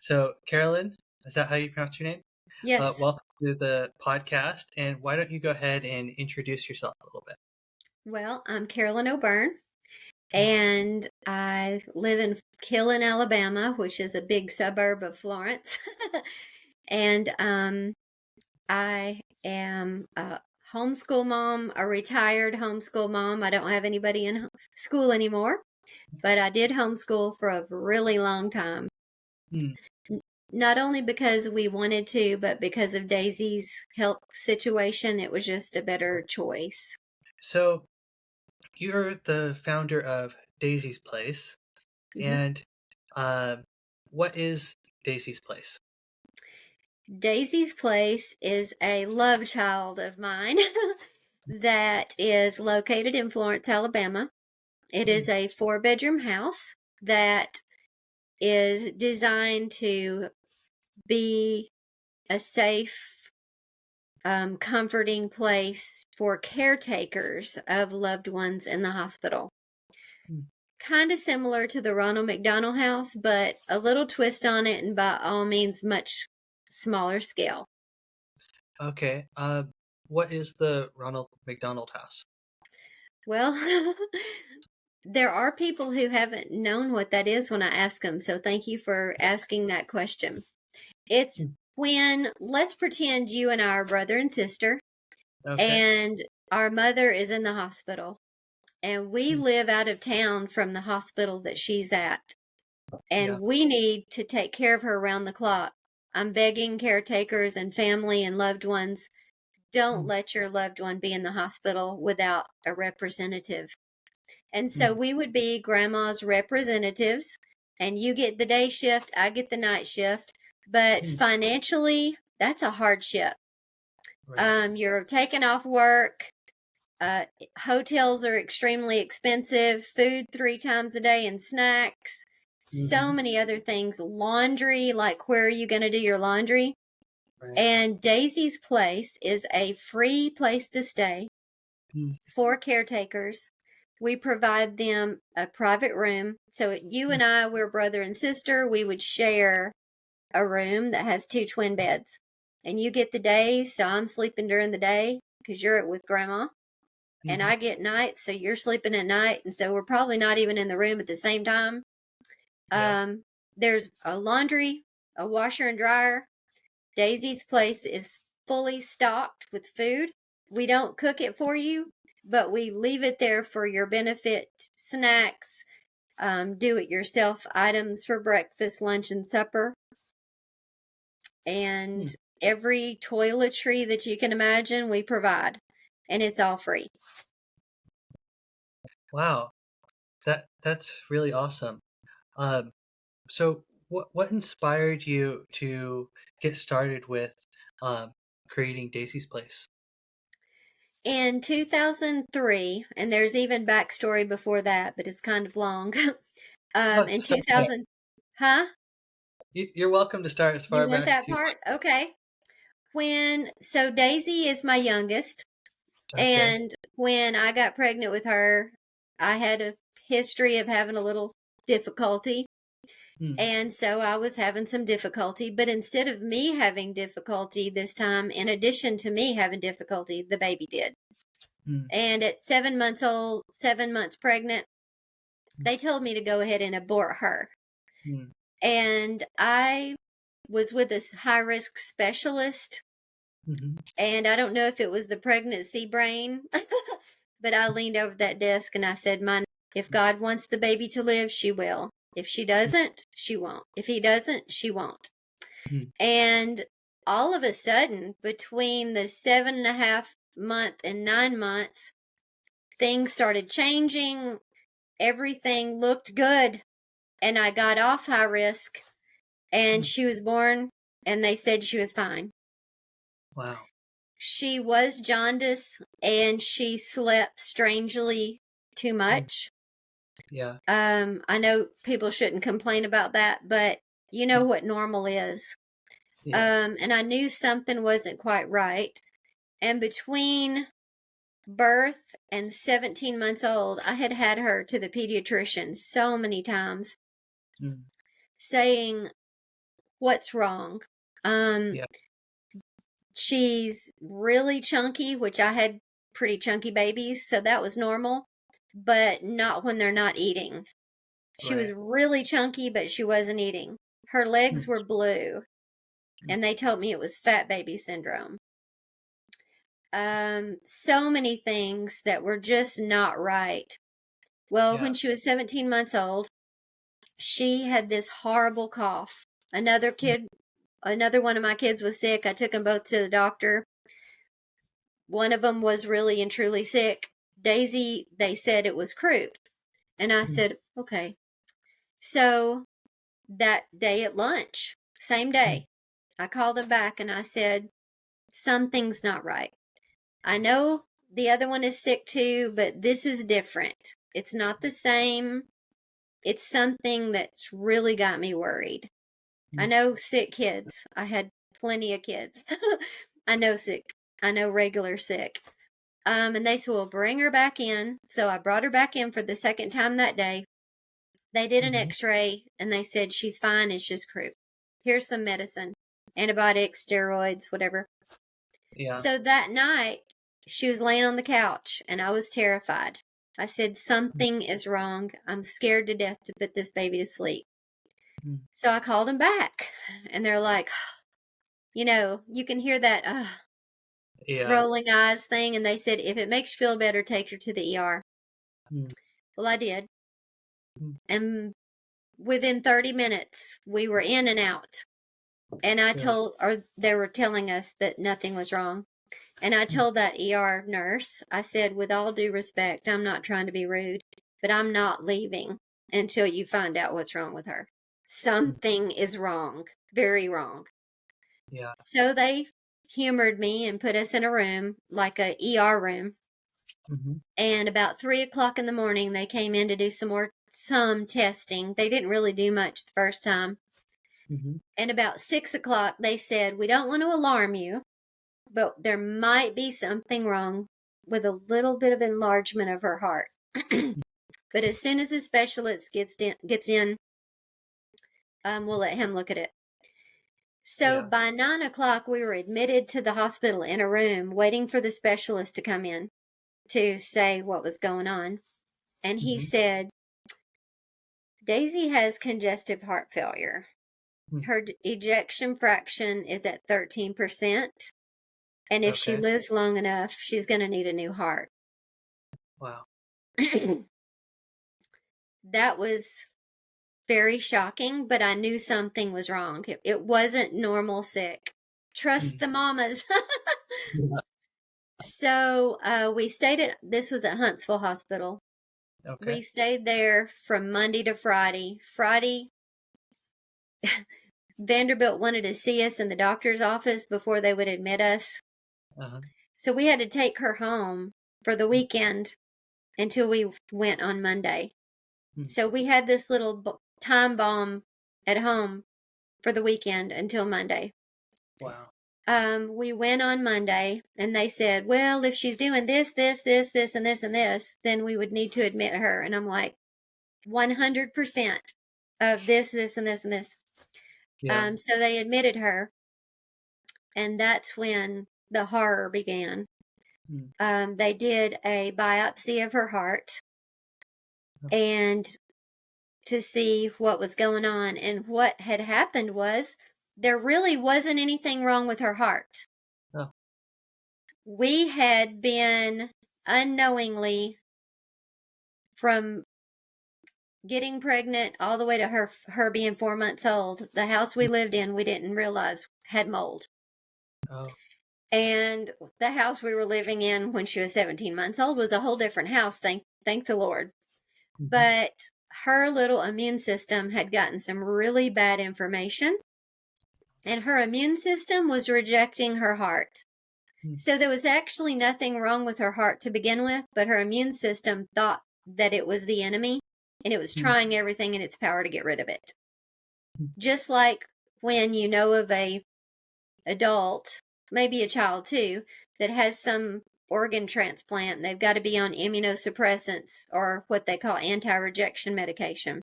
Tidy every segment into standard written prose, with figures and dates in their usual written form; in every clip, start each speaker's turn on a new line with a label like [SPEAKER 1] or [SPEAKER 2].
[SPEAKER 1] So, Carolyn, is that how you pronounce your name?
[SPEAKER 2] Yes.
[SPEAKER 1] Welcome to the podcast. And why don't you go ahead and introduce yourself a little bit?
[SPEAKER 2] Well, I'm Carolyn O'Byrne, and I live in Killen, Alabama, which is a big suburb of Florence. and I am a homeschool mom, a retired homeschool mom. I don't have anybody in school anymore, but I did homeschool for a really long time.
[SPEAKER 1] Hmm.
[SPEAKER 2] Not only because we wanted to, but because of Daisy's health situation, it was just a better choice.
[SPEAKER 1] So, you're the founder of Daisy's Place.
[SPEAKER 2] Mhm.
[SPEAKER 1] And uh, what is Daisy's Place?
[SPEAKER 2] Daisy's Place is a love child of mine that is located in Florence, Alabama. It
[SPEAKER 1] Hmm.
[SPEAKER 2] is a 4-bedroom house that is designed to be a safe, comforting place for caretakers of loved ones in the hospital.
[SPEAKER 1] Hmm.
[SPEAKER 2] Kind of similar to the Ronald McDonald House, but a little twist on it, and by all means, much smaller scale.
[SPEAKER 1] Okay. What is the Ronald McDonald House?
[SPEAKER 2] Well, there are people who haven't known what that is when I ask them, so thank you for asking that question. It's
[SPEAKER 1] Hmm.
[SPEAKER 2] when, let's pretend you and I are brother and sister,
[SPEAKER 1] Okay.
[SPEAKER 2] and our mother is in the hospital, and we
[SPEAKER 1] Hmm.
[SPEAKER 2] live out of town from the hospital that she's at,
[SPEAKER 1] Yeah.
[SPEAKER 2] and we need to take care of her around the clock. I'm begging caretakers and family and loved ones, don't
[SPEAKER 1] Hmm.
[SPEAKER 2] let your loved one be in the hospital without a representative. And so
[SPEAKER 1] Hmm.
[SPEAKER 2] we would be grandma's representatives, and you get the day shift, I get the night shift. But
[SPEAKER 1] Hmm.
[SPEAKER 2] financially, that's a hardship.
[SPEAKER 1] Right.
[SPEAKER 2] You're taking off work. Uh, Hotels are extremely expensive, food 3 times a day, and snacks. So
[SPEAKER 1] Hmm.
[SPEAKER 2] many other things. Laundry, like where are you going to do your laundry?
[SPEAKER 1] Right.
[SPEAKER 2] And Daisy's Place is a free place to stay
[SPEAKER 1] Hmm.
[SPEAKER 2] for caretakers. We provide them a private room. So you
[SPEAKER 1] Hmm.
[SPEAKER 2] and I, we're brother and sister. We would share a room that has 2 twin beds. And you get the days, so I'm sleeping during the day because you're with grandma. And
[SPEAKER 1] Hmm.
[SPEAKER 2] I get nights, so you're sleeping at night. And so we're probably not even in the room at the same time.
[SPEAKER 1] Yeah.
[SPEAKER 2] Um, there's a laundry, a washer and dryer. Daisy's Place is fully stocked with food. We don't cook it for you, but we leave it there for your benefit, snacks, do it yourself items for breakfast, lunch, and supper. And
[SPEAKER 1] Hmm.
[SPEAKER 2] every toiletry that you can imagine, we provide. And it's all free.
[SPEAKER 1] Wow. That's really awesome. Um, so what inspired you to get started with um, creating Daisy's Place?
[SPEAKER 2] In 2003, and there's even backstory before that, but it's kind of long.
[SPEAKER 1] Oh,
[SPEAKER 2] In
[SPEAKER 1] start there.
[SPEAKER 2] 2000, huh?
[SPEAKER 1] You're welcome to start as
[SPEAKER 2] You
[SPEAKER 1] far
[SPEAKER 2] want
[SPEAKER 1] back
[SPEAKER 2] that
[SPEAKER 1] as you
[SPEAKER 2] part? Okay. So Daisy is my youngest,
[SPEAKER 1] want. Okay.
[SPEAKER 2] and when I got pregnant with her, I had a history of having a little difficulty.
[SPEAKER 1] Hmm.
[SPEAKER 2] And so I was having some difficulty, but instead of me having difficulty this time, in addition to me having difficulty, the baby did.
[SPEAKER 1] Hmm.
[SPEAKER 2] And at 7 months old, 7 months pregnant, they told me to go ahead and abort her.
[SPEAKER 1] Hmm.
[SPEAKER 2] And I was with a high risk specialist,
[SPEAKER 1] Hmm.
[SPEAKER 2] and I don't know if it was the pregnancy brain, but I leaned over that desk and I said, if God wants the baby to live, she will. If she doesn't, she won't. If he doesn't, she won't.
[SPEAKER 1] Hmm.
[SPEAKER 2] And all of a sudden, between the 7.5 month and 9 months, things started changing. Everything looked good. And I got off high risk, and
[SPEAKER 1] Hmm.
[SPEAKER 2] she was born, and they said she was fine.
[SPEAKER 1] Wow.
[SPEAKER 2] She was jaundice, and she slept strangely too
[SPEAKER 1] Hmm.
[SPEAKER 2] much.
[SPEAKER 1] Yeah.
[SPEAKER 2] I know people shouldn't complain about that, but you know what normal is.
[SPEAKER 1] Yeah.
[SPEAKER 2] And I knew something wasn't quite right. And between birth and 17 months old, I had had her to the pediatrician so many times
[SPEAKER 1] Hmm.
[SPEAKER 2] saying, what's wrong. Um,
[SPEAKER 1] Yeah.
[SPEAKER 2] she's really chunky, which I had pretty chunky babies, so that was normal, but not when they're not eating. She was
[SPEAKER 1] Right.
[SPEAKER 2] really chunky, but she wasn't eating. Her legs
[SPEAKER 1] Mm,
[SPEAKER 2] were blue,
[SPEAKER 1] mm,
[SPEAKER 2] and they told me it was fat baby syndrome. So many things that were just not right. Well,
[SPEAKER 1] yeah.
[SPEAKER 2] when she was 17 months old, she had this horrible cough.
[SPEAKER 1] Mm,
[SPEAKER 2] Another one of my kids was sick. I took them both to the doctor. One of them was really and truly sick. Daisy, they said it was croup. And I
[SPEAKER 1] mm,
[SPEAKER 2] said, okay. So that day at lunch, same
[SPEAKER 1] mm,
[SPEAKER 2] day, I called him back and I said, something's not right. I know the other one is sick too, but this is different. It's not the same. It's something that's really got me worried. I
[SPEAKER 1] mm,
[SPEAKER 2] know sick kids. I had plenty of kids. I know sick. I know regular sick. And they said, well, bring her back in. So I brought her back in for the second time that day. They did an
[SPEAKER 1] mhm.
[SPEAKER 2] x-ray and they said, she's fine. It's just croup. Here's some medicine, antibiotics, steroids, whatever.
[SPEAKER 1] Yeah.
[SPEAKER 2] So that night, she was laying on the couch and I was terrified. I said,
[SPEAKER 1] Mm,
[SPEAKER 2] something is wrong. I'm scared to death to put this baby to sleep.
[SPEAKER 1] mm.
[SPEAKER 2] So I called them back and they're like, you can hear that
[SPEAKER 1] Yeah.
[SPEAKER 2] rolling eyes thing. And they said, if it makes you feel better, take her to the ER.
[SPEAKER 1] Mm,
[SPEAKER 2] Well, I did.
[SPEAKER 1] mm.
[SPEAKER 2] And within 30 minutes, we were in and out. And
[SPEAKER 1] Good.
[SPEAKER 2] or they were telling us that nothing was wrong. And I
[SPEAKER 1] Mm,
[SPEAKER 2] told that ER nurse, I said, with all due respect, I'm not trying to be rude, but I'm not leaving until you find out what's wrong with her.
[SPEAKER 1] mm.
[SPEAKER 2] Something is wrong, very wrong.
[SPEAKER 1] Yeah.
[SPEAKER 2] So they humored me and put us in a room, like a ER room.
[SPEAKER 1] Mhm,
[SPEAKER 2] And about 3 o'clock in the morning, they came in to do some testing. They didn't really do much the first time.
[SPEAKER 1] mhm,
[SPEAKER 2] And about 6 o'clock, they said, we don't want to alarm you, but there might be something wrong with a little bit of enlargement of her heart.
[SPEAKER 1] mm.
[SPEAKER 2] But as soon as the specialist gets in, we'll let him look at it. So
[SPEAKER 1] Yeah.
[SPEAKER 2] by 9 o'clock, we were admitted to the hospital in a room waiting for the specialist to come in to say what was going on. And he
[SPEAKER 1] Mhm,
[SPEAKER 2] said, Daisy has congestive heart failure.
[SPEAKER 1] mm.
[SPEAKER 2] Her ejection fraction is at 13%. And if she
[SPEAKER 1] Okay.
[SPEAKER 2] lives long enough, she's going to need a new heart.
[SPEAKER 1] Wow.
[SPEAKER 2] That was very shocking, but I knew something was wrong. It wasn't normal sick. Trust
[SPEAKER 1] Mm.
[SPEAKER 2] the mamas.
[SPEAKER 1] Yeah.
[SPEAKER 2] So we stayed this was at Huntsville Hospital.
[SPEAKER 1] Okay.
[SPEAKER 2] We stayed there from Monday to Friday. Friday, Vanderbilt wanted to see us in the doctor's office before they would admit us.
[SPEAKER 1] Uh-huh.
[SPEAKER 2] So we had to take her home for the
[SPEAKER 1] Mm,
[SPEAKER 2] weekend until we went on Monday.
[SPEAKER 1] mm.
[SPEAKER 2] So we had this little time bomb at home for the weekend until Monday.
[SPEAKER 1] Wow.
[SPEAKER 2] We went on Monday and they said, well, if she's doing this, and this, and this, then we would need to admit her. And I'm like, 100% of this, and this, and this.
[SPEAKER 1] Yeah.
[SPEAKER 2] So they admitted her, and that's when the horror began.
[SPEAKER 1] Mm.
[SPEAKER 2] They did a biopsy of her heart
[SPEAKER 1] Oh,
[SPEAKER 2] and to see what was going on. And what had happened was there really wasn't anything wrong with her heart.
[SPEAKER 1] oh,
[SPEAKER 2] We had been unknowingly from getting pregnant all the way to her being 4 months old. The house we
[SPEAKER 1] mm,
[SPEAKER 2] lived in, we didn't realize had mold.
[SPEAKER 1] oh.
[SPEAKER 2] And the house we were living in when she was 17 months old was a whole different house. Thank the Lord.
[SPEAKER 1] Mhm,
[SPEAKER 2] But her little immune system had gotten some really bad information, and her immune system was rejecting her heart.
[SPEAKER 1] mm,
[SPEAKER 2] So there was actually nothing wrong with her heart to begin with, but her immune system thought that it was the enemy and it was
[SPEAKER 1] mm,
[SPEAKER 2] trying everything in its power to get rid of it.
[SPEAKER 1] mm.
[SPEAKER 2] Just like when you know of a adult, maybe a child too, that has some organ transplant, they've got to be on immunosuppressants or what they call anti-rejection medication.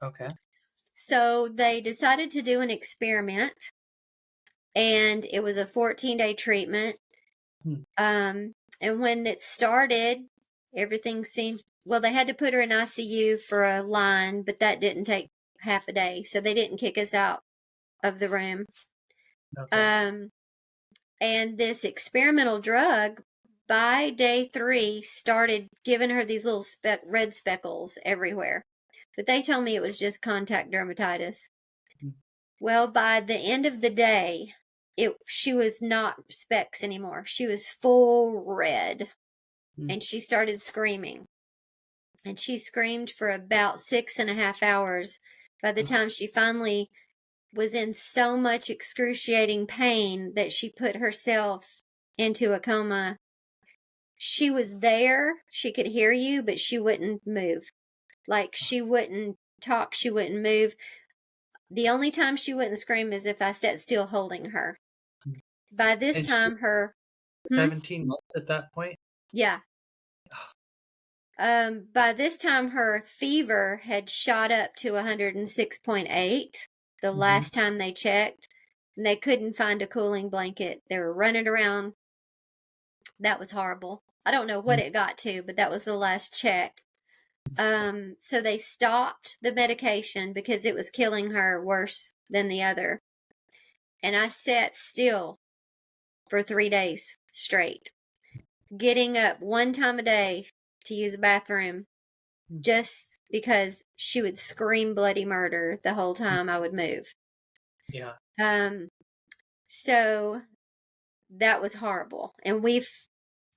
[SPEAKER 1] Okay.
[SPEAKER 2] So they decided to do an experiment, and it was a 14-day treatment.
[SPEAKER 1] Mm.
[SPEAKER 2] And when it started, everything seemed, well, they had to put her in ICU for a line, but that didn't take half a day. So they didn't kick us out of the room.
[SPEAKER 1] Okay.
[SPEAKER 2] Um, and this experimental drug, by day 3, started giving her these little red speckles everywhere. But they told me it was just contact dermatitis.
[SPEAKER 1] Mm.
[SPEAKER 2] Well, by the end of the day, she was not specks anymore. She was full red,
[SPEAKER 1] Mm.
[SPEAKER 2] and she started screaming. And she screamed for about 6.5 hours. By the
[SPEAKER 1] Oh.
[SPEAKER 2] time she finally was in so much excruciating pain that she put herself into a coma. She was there, she could hear you, but she wouldn't move. Like, she wouldn't talk, she wouldn't move. The only time she wouldn't scream is if I sat still holding her.
[SPEAKER 1] Mm.
[SPEAKER 2] By this
[SPEAKER 1] And she
[SPEAKER 2] time, her, hmm?
[SPEAKER 1] 17 months at that point?
[SPEAKER 2] Yeah. By this time, her fever had shot up to 106.8 the
[SPEAKER 1] Mhm.
[SPEAKER 2] last time they checked, and they couldn't find a cooling blanket. They were running around. That was horrible. I don't know what
[SPEAKER 1] Mm.
[SPEAKER 2] it got to, but that was the last check. So they stopped the medication because it was killing her worse than the other. And I sat still for 3 days straight, getting up one time a day to use the bathroom
[SPEAKER 1] Mm.
[SPEAKER 2] just because she would scream bloody murder the whole
[SPEAKER 1] Mm.
[SPEAKER 2] time I would move.
[SPEAKER 1] Yeah.
[SPEAKER 2] Um, so that was horrible. And we've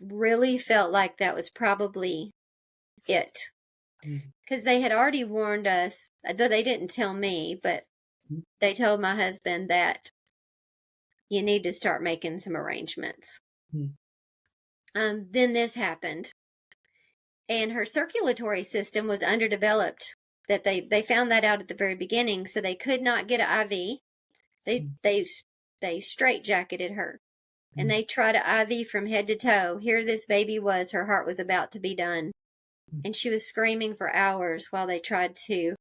[SPEAKER 2] really felt like that was probably it.
[SPEAKER 1] Mm.
[SPEAKER 2] Because they had already warned us, though they didn't tell me, but
[SPEAKER 1] Mm.
[SPEAKER 2] they told my husband that you need to start making some arrangements.
[SPEAKER 1] Mm.
[SPEAKER 2] Then this happened, and her circulatory system was underdeveloped. That they found that out at the very beginning, so they could not get an IV. They
[SPEAKER 1] Mm.
[SPEAKER 2] they they straitjacketed her, and
[SPEAKER 1] Mm.
[SPEAKER 2] they tried an IV from head to toe. Here this baby was, her heart was about to be done,
[SPEAKER 1] Mm.
[SPEAKER 2] and she was screaming for hours while they tried to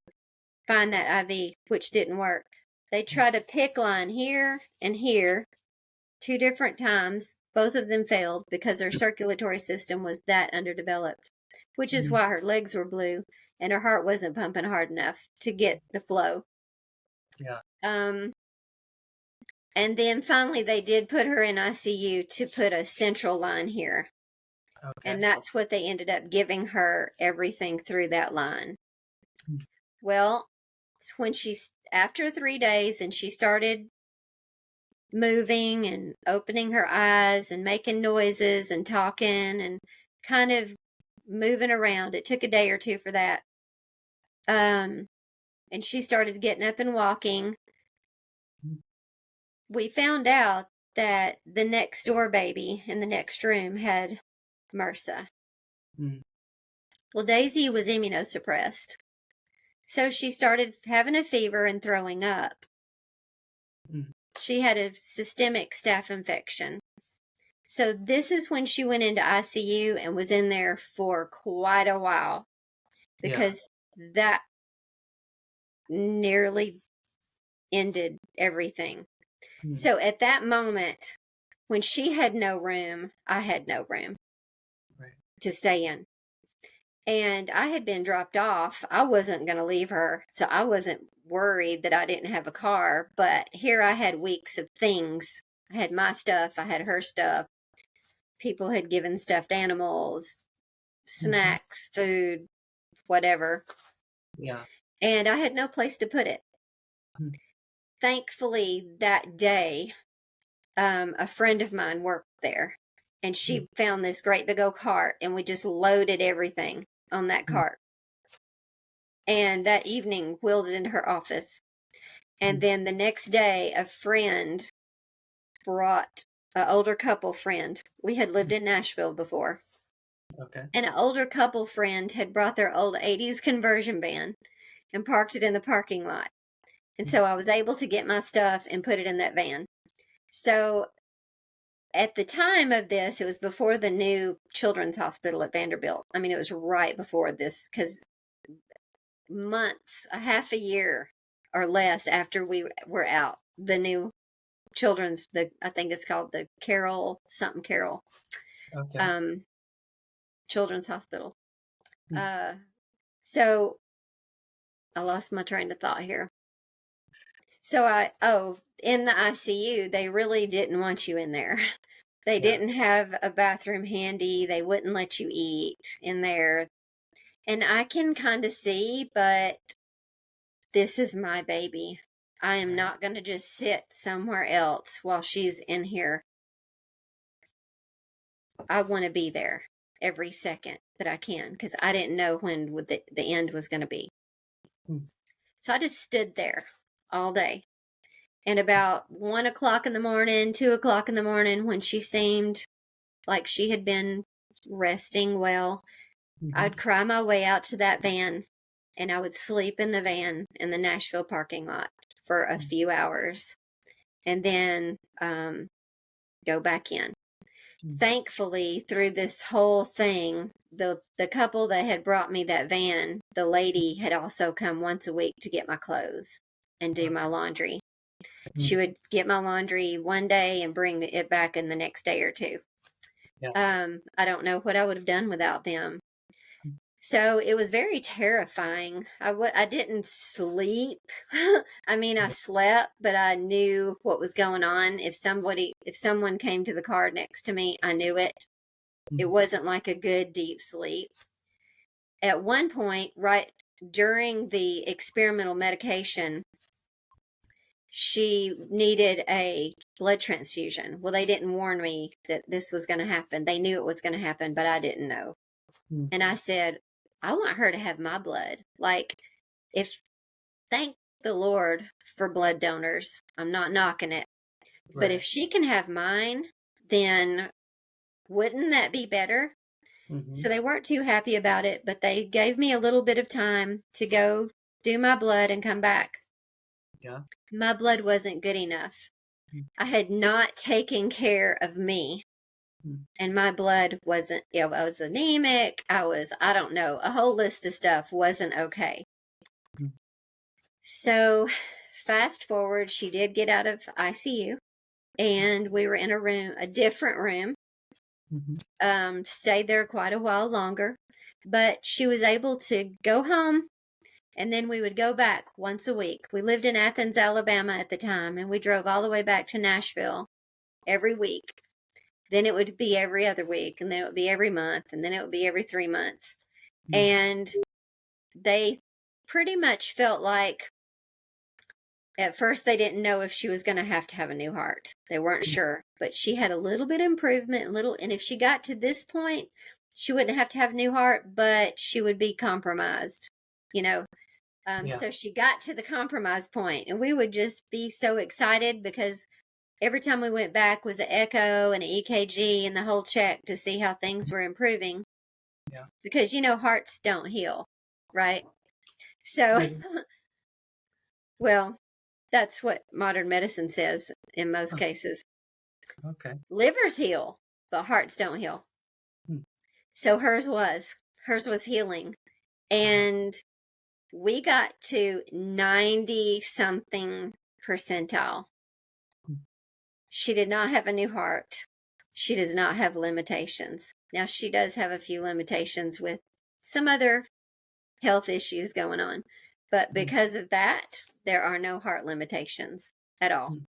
[SPEAKER 2] find that IV, which didn't work. They tried a PICC line here and here 2 different times. Both of them failed because her circulatory system was that underdeveloped, which is
[SPEAKER 1] Mm.
[SPEAKER 2] why her legs were blue and her heart wasn't pumping hard enough to get the flow.
[SPEAKER 1] Yeah.
[SPEAKER 2] Um, and then finally, they did put her in ICU to put a central line here. And
[SPEAKER 1] Okay.
[SPEAKER 2] that's what they ended up giving her everything through that line.
[SPEAKER 1] Mm.
[SPEAKER 2] Well, when after 3 days and she started moving and opening her eyes and making noises and talking and kind of moving around. It took a day or two for that. And she started getting up and walking.
[SPEAKER 1] Mm.
[SPEAKER 2] We found out that the next door baby in the next room had MRSA.
[SPEAKER 1] Mm.
[SPEAKER 2] Well, Daisy was immunosuppressed. So she started having a fever and throwing up.
[SPEAKER 1] Mm.
[SPEAKER 2] She had a systemic staph infection. So this is when she went into ICU and was in there for quite a while,
[SPEAKER 1] Yeah.
[SPEAKER 2] because that nearly ended everything.
[SPEAKER 1] Mm.
[SPEAKER 2] So at that moment, when she had no room, I had no room
[SPEAKER 1] Right.
[SPEAKER 2] to stay in. And I had been dropped off. I wasn't going to leave her, so I wasn't worried that I didn't have a car. But here I had weeks of things. I had my stuff, I had her stuff. People had given stuffed animals,
[SPEAKER 1] Mhm.
[SPEAKER 2] snacks, food, whatever.
[SPEAKER 1] Yeah.
[SPEAKER 2] And I had no place to put it.
[SPEAKER 1] Mm.
[SPEAKER 2] Thankfully, that day, a friend of mine worked there, and
[SPEAKER 1] Mm.
[SPEAKER 2] she found this great big old cart, and we just loaded everything on that
[SPEAKER 1] Mm.
[SPEAKER 2] cart. And that evening, wheeled it into her office. And
[SPEAKER 1] Mm.
[SPEAKER 2] then the next day, a friend brought an older couple friend. We had lived in Nashville before.
[SPEAKER 1] Okay.
[SPEAKER 2] And an older couple friend had brought their old 80s conversion van and parked it in the parking lot. And
[SPEAKER 1] Mm.
[SPEAKER 2] so I was able to get my stuff and put it in that van. So at the time of this, it was before the new children's hospital at Vanderbilt. I mean, it was right before this, because months, a half a year or less after we were out. The new children's, I think it's called the Carol something Carol
[SPEAKER 1] Okay.
[SPEAKER 2] um, Children's Hospital.
[SPEAKER 1] Mm.
[SPEAKER 2] Uh, so I lost my train of thought here. So in the ICU, they really didn't want you in there. They
[SPEAKER 1] Yeah.
[SPEAKER 2] didn't have a bathroom handy. They wouldn't let you eat in there. And I can kind of see, but this is my baby. I am
[SPEAKER 1] Right.
[SPEAKER 2] not going to just sit somewhere else while she's in here. I want to be there every second that I can because I didn't know when the end was going to be.
[SPEAKER 1] Mm.
[SPEAKER 2] So I just stood there all day. And about 1 o'clock in the morning, 2 o'clock in the morning, when she seemed like she had been resting well,
[SPEAKER 1] Mm-hmm.
[SPEAKER 2] I'd cry my way out to that van and I would sleep in the van in the Nashville parking lot for a few hours and then go back in.
[SPEAKER 1] Mm.
[SPEAKER 2] Thankfully, through this whole thing, the couple that had brought me that van, the lady had also come once a week to get my clothes and do my
[SPEAKER 1] Okay.
[SPEAKER 2] laundry. She
[SPEAKER 1] Mm.
[SPEAKER 2] would get my laundry one day and bring it back in the next day or two.
[SPEAKER 1] Yeah.
[SPEAKER 2] I don't know what I would have done without them.
[SPEAKER 1] Mm.
[SPEAKER 2] So it was very terrifying. I didn't sleep. I mean, I
[SPEAKER 1] Yeah.
[SPEAKER 2] slept, but I knew what was going on. If someone came to the car next to me, I knew it. It
[SPEAKER 1] Mm.
[SPEAKER 2] wasn't like a good deep sleep. At one point, right during the experimental medication, she needed a blood transfusion. Well, they didn't warn me that this was going to happen. They knew it was going to happen, but I didn't know.
[SPEAKER 1] Mm.
[SPEAKER 2] And I said, I want her to have my blood. Like, if, thank the Lord for blood donors. I'm not knocking it. But if
[SPEAKER 1] Right.
[SPEAKER 2] she can have mine, then wouldn't that be better?
[SPEAKER 1] Mm-hmm.
[SPEAKER 2] So they weren't too happy about it, but they gave me a little bit of time to go do my blood and come back.
[SPEAKER 1] Yeah.
[SPEAKER 2] My blood wasn't good enough.
[SPEAKER 1] Mm.
[SPEAKER 2] I had not taken care of me,
[SPEAKER 1] Mm.
[SPEAKER 2] and my blood wasn't, I was anemic. I don't know, a whole list of stuff wasn't okay.
[SPEAKER 1] Mm.
[SPEAKER 2] So fast forward, she did get out of ICU and we were in a different room,
[SPEAKER 1] Mm-hmm.
[SPEAKER 2] stayed there quite a while longer, but she was able to go home. And then we would go back once a week. We lived in Athens, Alabama at the time, and we drove all the way back to Nashville every week. Then it would be every other week, and then it would be every month, and then it would be every 3 months.
[SPEAKER 1] Mm.
[SPEAKER 2] And they pretty much felt like at first they didn't know if she was going to have a new heart. They weren't
[SPEAKER 1] Mm.
[SPEAKER 2] sure, but she had a little bit of improvement, and if she got to this point, she wouldn't have a new heart, but she would be compromised, you know.
[SPEAKER 1] Yeah.
[SPEAKER 2] So she got to the compromise point, and we would just be so excited because every time we went back was an echo and an EKG and the whole check to see how things were improving.
[SPEAKER 1] Yeah.
[SPEAKER 2] Because hearts don't heal, right? So,
[SPEAKER 1] Maybe.
[SPEAKER 2] well, that's what modern medicine says in most
[SPEAKER 1] Huh.
[SPEAKER 2] cases.
[SPEAKER 1] Okay.
[SPEAKER 2] Livers heal, but hearts don't heal.
[SPEAKER 1] Mm.
[SPEAKER 2] So hers was healing,
[SPEAKER 1] Wow.
[SPEAKER 2] and we got to 90 something percentile.
[SPEAKER 1] Mm.
[SPEAKER 2] She did not have a new heart. She does not have limitations. Now, she does have a few limitations with some other health issues going on, but
[SPEAKER 1] Mm.
[SPEAKER 2] because of that, there are no heart limitations at all.
[SPEAKER 1] Mm.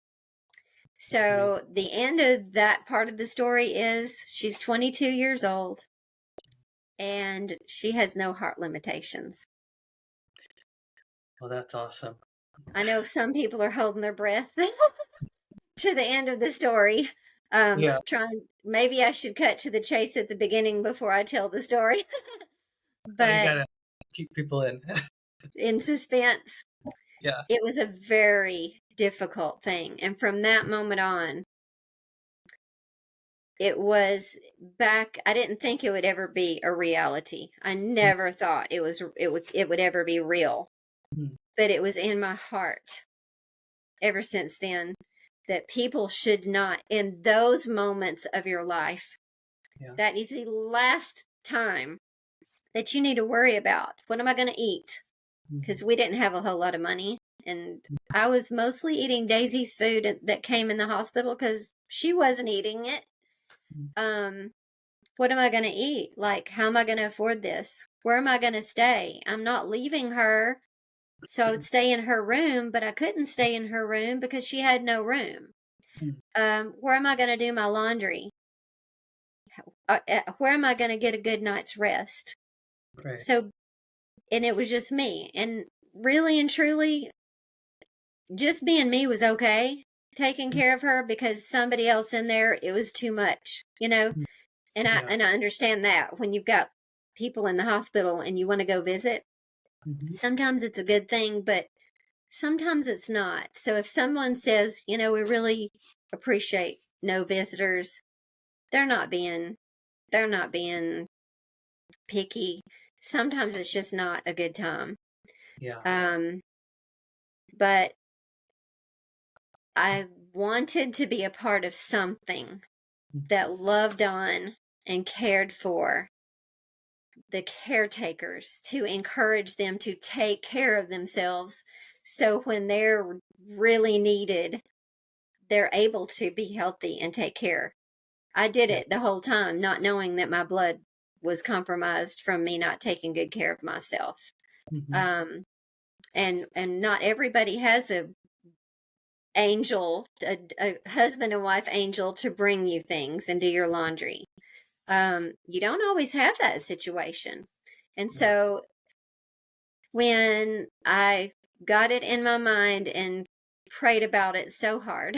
[SPEAKER 1] That's amazing.
[SPEAKER 2] So, the end of that part of the story is she's 22 years old and she has no heart limitations.
[SPEAKER 1] Well, that's awesome.
[SPEAKER 2] I know some people are holding their breath to the end of the story.
[SPEAKER 1] Yeah.
[SPEAKER 2] Maybe I should cut to the chase at the beginning before I tell the story,
[SPEAKER 1] Oh, you
[SPEAKER 2] but
[SPEAKER 1] gotta keep people in.
[SPEAKER 2] in suspense,
[SPEAKER 1] Yeah.
[SPEAKER 2] it was a very difficult thing. And from that moment on, it was back. I didn't think it would ever be a reality. I
[SPEAKER 1] Mm.
[SPEAKER 2] never thought it would ever be real,
[SPEAKER 1] Mm.
[SPEAKER 2] but it was in my heart ever since then that people should not, in those moments of your life,
[SPEAKER 1] Yeah.
[SPEAKER 2] that is the last time that you need to worry about what am I going to eat?
[SPEAKER 1] Mm.
[SPEAKER 2] Because we didn't have a whole lot of money And I was mostly eating Daisy's food that came in the hospital because she wasn't eating it.
[SPEAKER 1] Mm,
[SPEAKER 2] Um, what am I going to eat? Like, how am I going to afford this? Where am I going to stay? I'm not leaving her. So I would stay in her room, but I couldn't stay in her room because she had no room.
[SPEAKER 1] mm,
[SPEAKER 2] Where am I going to do my laundry? Where am I going to get a good night's rest?
[SPEAKER 1] right.
[SPEAKER 2] So, and it was just me. And really and truly, just being me was okay. Taking
[SPEAKER 1] Mm,
[SPEAKER 2] care of her because somebody else in there, it was too much, you know?
[SPEAKER 1] mm,
[SPEAKER 2] And I
[SPEAKER 1] yeah.
[SPEAKER 2] and I understand that when you've got people in the hospital and you want to go visit,
[SPEAKER 1] Mhm,
[SPEAKER 2] sometimes it's a good thing, but sometimes it's not. So if someone says, we really appreciate no visitors, they're not being they're not being picky. Sometimes it's just not a good time.
[SPEAKER 1] yeah.
[SPEAKER 2] Um, but I wanted to be a part of something
[SPEAKER 1] Mm,
[SPEAKER 2] that loved on and cared for the caretakers, to encourage them to take care of themselves so when they're really needed, they're able to be healthy and take care. I did
[SPEAKER 1] yeah.
[SPEAKER 2] it the whole time, not knowing that my blood was compromised from me not taking good care of myself.
[SPEAKER 1] Mhm,
[SPEAKER 2] Um, and not everybody has a husband and wife angel to bring you things and do your laundry. You don't always have that situation. And
[SPEAKER 1] yeah.
[SPEAKER 2] so when I got it in my mind and prayed about it so hard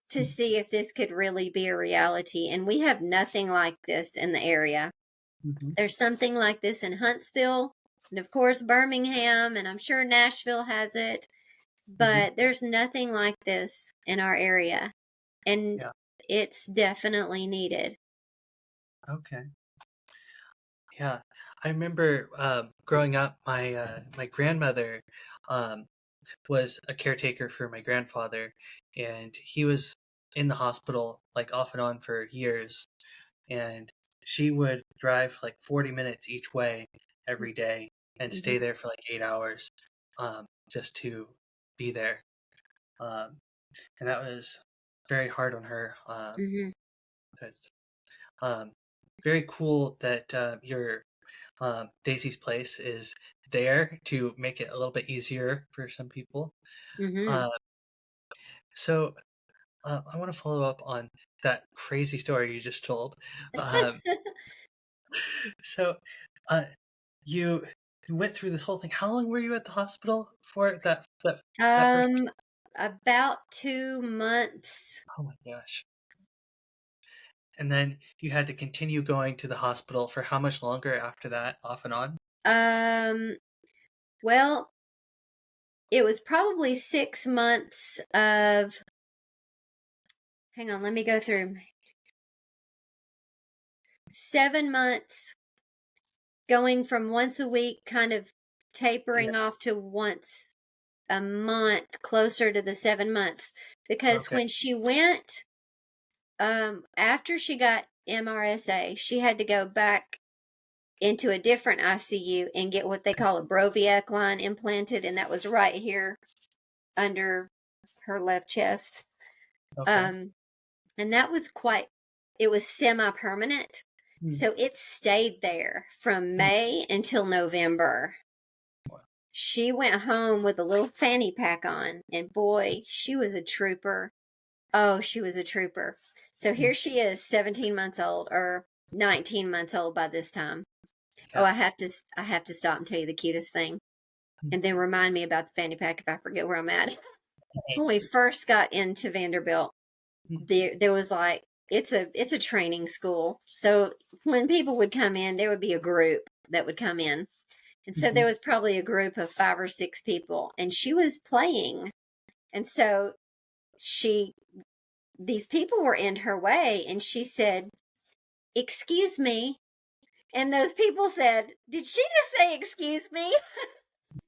[SPEAKER 2] to
[SPEAKER 1] Mm,
[SPEAKER 2] see if this could really be a reality, and we have nothing like this in the area.
[SPEAKER 1] mhm,
[SPEAKER 2] There's something like this in Huntsville, and of course, Birmingham, and I'm sure Nashville has it,
[SPEAKER 1] mhm,
[SPEAKER 2] but there's nothing like this in our area, and
[SPEAKER 1] yeah.
[SPEAKER 2] it's definitely needed.
[SPEAKER 1] Okay. Yeah. I remember growing up, my grandmother um, was a caretaker for my grandfather, and he was in the hospital like off and on for years. And she would drive like 40 minutes each way every day and stay
[SPEAKER 2] Hmm.
[SPEAKER 1] there for like 8 hours just to be there. Um, and that was very hard on her.
[SPEAKER 2] Hmm.
[SPEAKER 1] It's um, very cool that your Daisy's Place is there to make it a little bit easier for some people.
[SPEAKER 2] Hmm.
[SPEAKER 1] Uh, so I want to follow up on that crazy story you just told. Um, so uh, you you went through this whole thing. How long were you at the hospital for that first?
[SPEAKER 2] um, about 2 months.
[SPEAKER 1] Oh my gosh! And then you had to continue going to the hospital for how much longer after that, off and on?
[SPEAKER 2] Um, well, it was probably 6 months of, hang on, let me go through. 7 months going from once a week, kind of
[SPEAKER 1] Yeah.
[SPEAKER 2] tapering off to once a month, closer to the 7 months. Because
[SPEAKER 1] Okay.
[SPEAKER 2] when she went, after she got MRSA, she had to go back into a different ICU and get what they call a Broviac line implanted, and that was right here under her left chest.
[SPEAKER 1] Okay.
[SPEAKER 2] Um, and that was it was semi-permanent.
[SPEAKER 1] Hmm.
[SPEAKER 2] So it stayed there from
[SPEAKER 1] Hmm.
[SPEAKER 2] May until November. She went home with a little fanny pack on, and boy, she was a trooper. Oh, she was a trooper. So
[SPEAKER 1] Hmm.
[SPEAKER 2] here she is, 17 months old, or 19 months old by this time. Oh,
[SPEAKER 1] Yeah.
[SPEAKER 2] I have to stop and tell you the cutest thing,
[SPEAKER 1] Hmm.
[SPEAKER 2] and then remind me about the fanny pack if I forget where I'm at. When we first got into Vanderbilt,
[SPEAKER 1] Hmm.
[SPEAKER 2] there was like, it's a training school. So when people would come in, there would be a group that would come in. And so
[SPEAKER 1] Mhm.
[SPEAKER 2] there was probably a group of 5 or 6 people, and she was playing. And so she these people were in her way, and she said, "Excuse me." And those people said, "Did she just say excuse me?"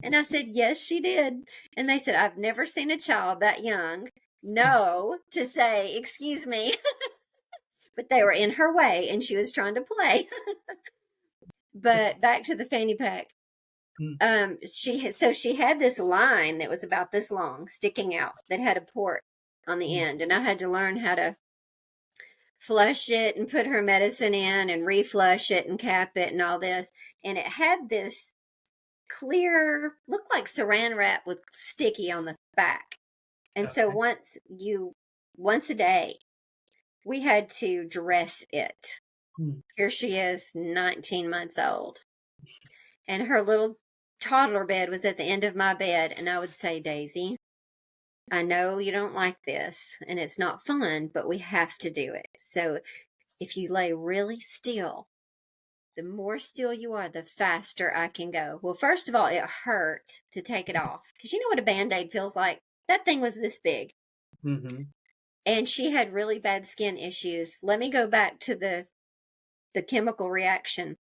[SPEAKER 2] And I said, "Yes, she did." And they said, "I've never seen a child that young know to say excuse me." But they were in her way and she was trying to play. But back to the fanny pack.
[SPEAKER 1] Mm.
[SPEAKER 2] She had this line that was about this long sticking out that had a port on the
[SPEAKER 1] Mm.
[SPEAKER 2] end, and I had to learn how to flush it and put her medicine in and reflush it and cap it and all this. And it had this clear, looked like saran wrap with sticky on the back. And so
[SPEAKER 1] Okay.
[SPEAKER 2] once a day, we had to dress it.
[SPEAKER 1] Mm.
[SPEAKER 2] Here she is, 19 months old. And her little toddler bed was at the end of my bed. And I would say, Daisy, I know you don't like this and it's not fun, but we have to do it. So if you lay really still, the more still you are, the faster I can go. Well, first of all, it hurt to take it off because you know what a band aid feels like? That thing was this big.
[SPEAKER 1] Mm-hmm.
[SPEAKER 2] And she had really bad skin issues. Let me go back to the chemical reaction.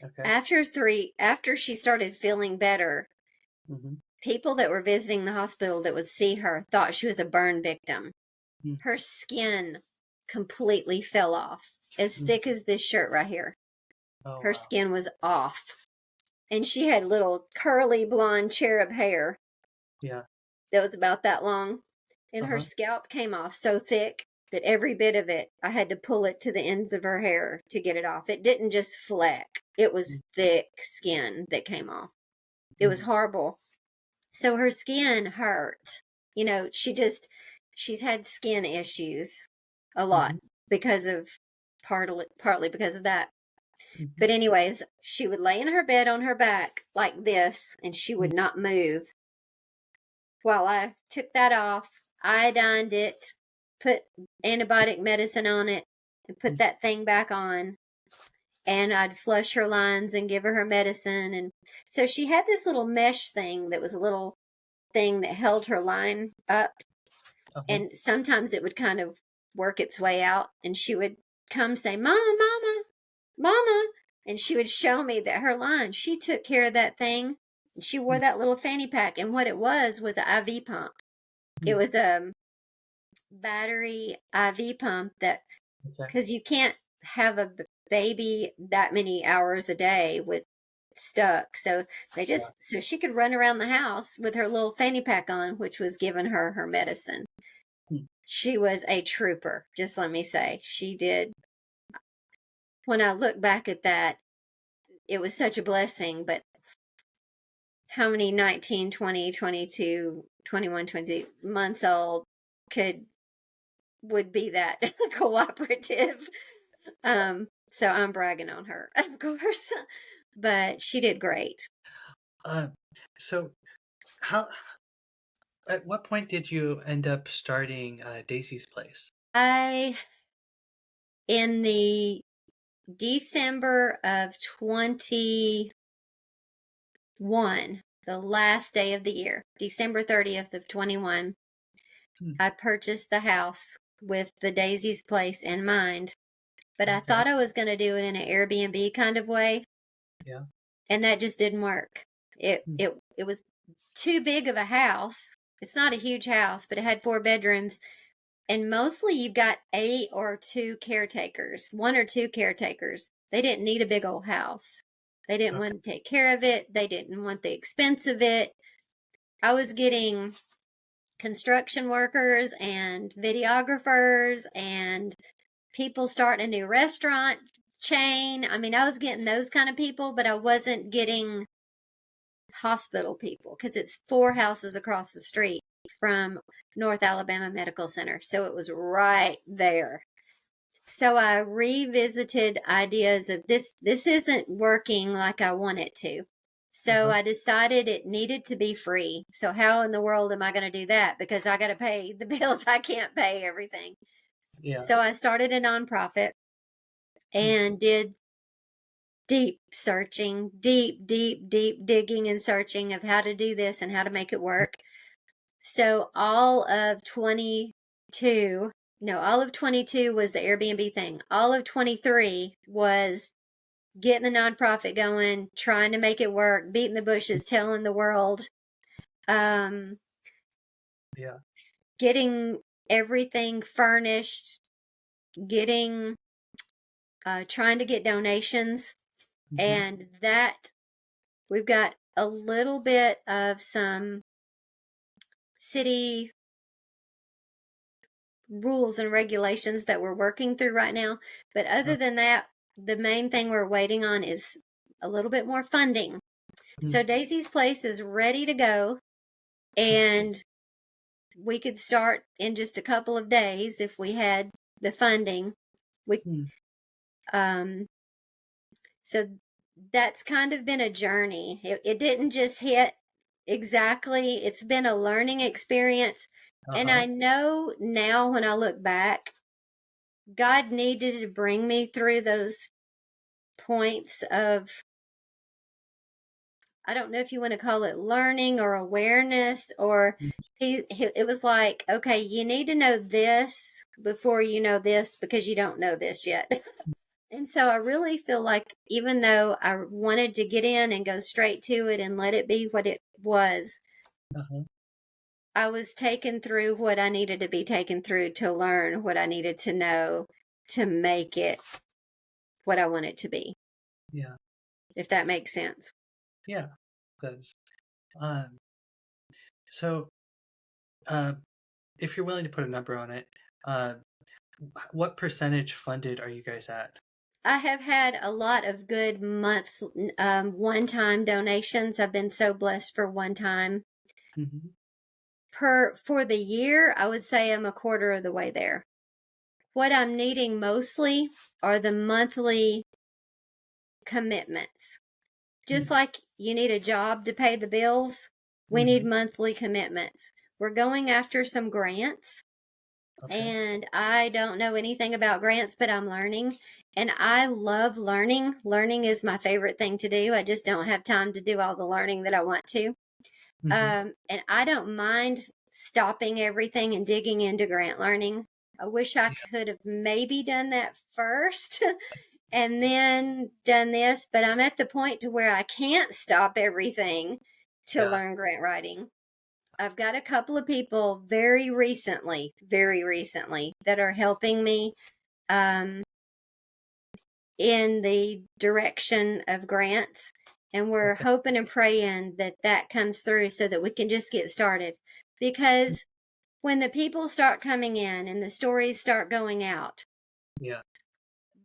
[SPEAKER 1] Okay.
[SPEAKER 2] After she started feeling better,
[SPEAKER 1] Mm-hmm.
[SPEAKER 2] people that were visiting the hospital that would see her thought she was a burn victim.
[SPEAKER 1] Mm.
[SPEAKER 2] Her skin completely fell off, as
[SPEAKER 1] Mm.
[SPEAKER 2] thick as this shirt right here.
[SPEAKER 1] Oh,
[SPEAKER 2] Her
[SPEAKER 1] wow.
[SPEAKER 2] skin was off. And she had little curly blonde cherub hair
[SPEAKER 1] Yeah.
[SPEAKER 2] that was about that long. And her
[SPEAKER 1] Uh-huh.
[SPEAKER 2] scalp came off so thick that every bit of it, I had to pull it to the ends of her hair to get it off. It didn't just fleck, it was
[SPEAKER 1] Mm.
[SPEAKER 2] thick skin that came off. It was
[SPEAKER 1] Mm.
[SPEAKER 2] horrible. So her skin hurt. You know, she's had skin issues a lot
[SPEAKER 1] Mm-hmm.
[SPEAKER 2] because of partly because of that.
[SPEAKER 1] Mm-hmm.
[SPEAKER 2] But anyways, she would lay in her bed on her back like this and she
[SPEAKER 1] Mm.
[SPEAKER 2] would not move while I took that off, iodined it, put antibiotic medicine on it, and put
[SPEAKER 1] Mm.
[SPEAKER 2] that thing back on. And I'd flush her lines and give her medicine. And so she had this little mesh thing that was a little thing that held her line up.
[SPEAKER 1] Uh-huh.
[SPEAKER 2] And sometimes it would kind of work its way out. And she would come say, Mama, Mama, Mama. And she would show me that her line, she took care of that thing. She wore
[SPEAKER 1] Mm.
[SPEAKER 2] that little fanny pack. And what it was an IV pump. It
[SPEAKER 1] Mm.
[SPEAKER 2] was a battery IV pump that,
[SPEAKER 1] Okay.
[SPEAKER 2] because you can't have a baby that many hours a day with stuck. So
[SPEAKER 1] Yeah.
[SPEAKER 2] so she could run around the house with her little fanny pack on, which was giving her her medicine.
[SPEAKER 1] Mm.
[SPEAKER 2] She was a trooper, just let me say. She did. When I look back at that, it was such a blessing, but how many 19, 20, 22, 21, 20 months old could would be that cooperative. So I'm bragging on her, of course, but she did great.
[SPEAKER 1] Uh, so how at what point did you end up starting Daisy's Place?
[SPEAKER 2] I in the December of 21, the last day of the year, December 30th of 21,
[SPEAKER 1] Mm.
[SPEAKER 2] I purchased the house with the Daisy's Place in mind. But I
[SPEAKER 1] Okay.
[SPEAKER 2] thought I was going to do it in an Airbnb kind of way,
[SPEAKER 1] Yeah.
[SPEAKER 2] and that just didn't work. It
[SPEAKER 1] Mm.
[SPEAKER 2] it it was too big of a house. It's not a huge house, but it had 4 bedrooms, and mostly you've got one or two caretakers. They didn't need a big old house. They didn't
[SPEAKER 1] Okay.
[SPEAKER 2] want to take care of it. They didn't want the expense of it. I was getting construction workers and videographers and people starting a new restaurant chain. I mean, I was getting those kind of people, but I wasn't getting hospital people because it's 4 houses across the street from North Alabama Medical Center. So it was right there. So I revisited ideas of this isn't working like I want it to. So
[SPEAKER 1] Uh-huh.
[SPEAKER 2] I decided it needed to be free. So how in the world am I going to do that? Because I got to pay the bills. I can't pay everything.
[SPEAKER 1] Yeah.
[SPEAKER 2] So I started a nonprofit
[SPEAKER 1] Mm.
[SPEAKER 2] and did deep searching, deep digging and searching of how to do this and how to make it work. So all of 22 was the Airbnb thing. All of 23 was getting the nonprofit going, trying to make it work, beating the bushes, telling the world, um,
[SPEAKER 1] Yeah.
[SPEAKER 2] getting everything furnished, trying to get donations.
[SPEAKER 1] Mm-hmm.
[SPEAKER 2] And that we've got a little bit of some city rules and regulations that we're working through right now. But other than that, the main thing we're waiting on is a little bit more funding. So Daisy's place is ready to go, and we could start in just a couple of days if we had the funding. We so that's kind of been a journey. It didn't just hit exactly. It's been a learning experience. And I know now when I look back, God needed to bring me through those points of, I don't know if you want to call it learning or awareness, or it was like, okay, you need to know this before you know this because you don't know this yet. And so I really feel like even though I wanted to get in and go straight to it and let it be what it was, I was taken through what I needed to be taken through to learn what I needed to know to make it what I want it to be.
[SPEAKER 1] Yeah.
[SPEAKER 2] If that makes sense.
[SPEAKER 1] Yeah. Does. So, if you're willing to put a number on it, what percentage funded are you guys at?
[SPEAKER 2] I have had a lot of good one-time donations. I've been so blessed for one time. For the year, I would say I'm a quarter of the way there. What I'm needing mostly are the monthly commitments. Just like you need a job to pay the bills, we need monthly commitments. We're going after some grants. And I don't know anything about grants, but I'm learning. And I love learning. Learning is my favorite thing to do. I just don't have time to do all the learning that I want to. And I don't mind stopping everything and digging into grant learning. I wish I could have maybe done that first and then done this, but I'm at the point to where I can't stop everything to learn grant writing. I've got a couple of people very recently, that are helping me in the direction of grants. And we're hoping and praying that that comes through so that we can just get started. Because when the people start coming in and the stories start going out,